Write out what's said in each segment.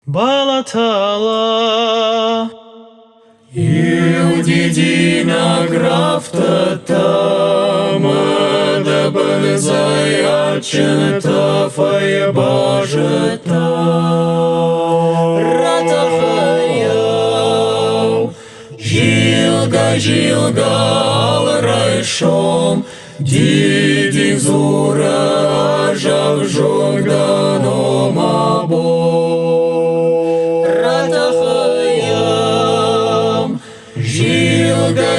Балатала. Иудидина графта тама, да бензаячен тафай бажета. Ратахаяу, жилга алрайшом, дидик зура жав жогданом або.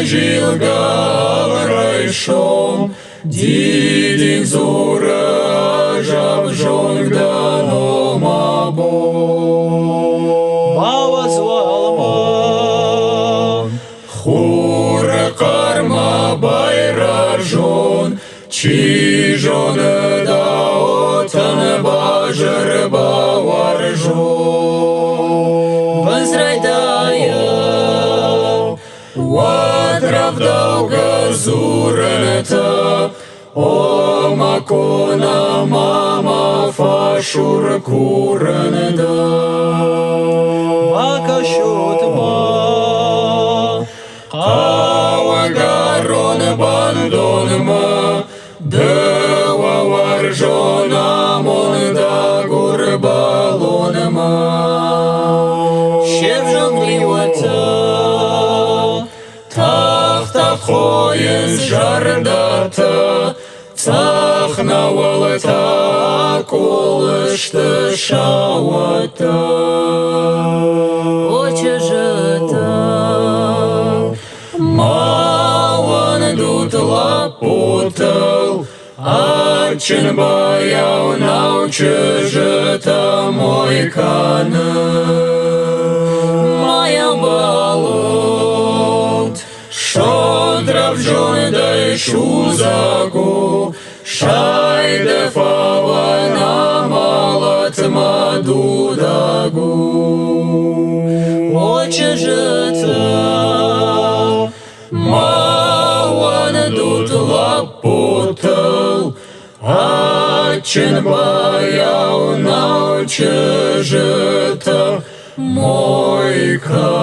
Жилга алрайшом, дидик зура жав жогданом або. Бавазвалман. Хура карма байражон, чижон даотан бажар баваржон. Базрайдая. Ватравдауга зурента, о макона мама фашур куренда. Макашутма. Ауагарон бандонма, дева варжона монда гурбалонма. Шевжангливата. Хоен жардата, цахнавалата, колышты шауата. Очежета. Мауан дут лапутал, ачин баяу научежета мой каны. Моя балот. Шодравжон дай шузагу, шайде фавана малат мадудагу. Очежета. Мауан дут лапутал, ачин баяу научежета мой ка.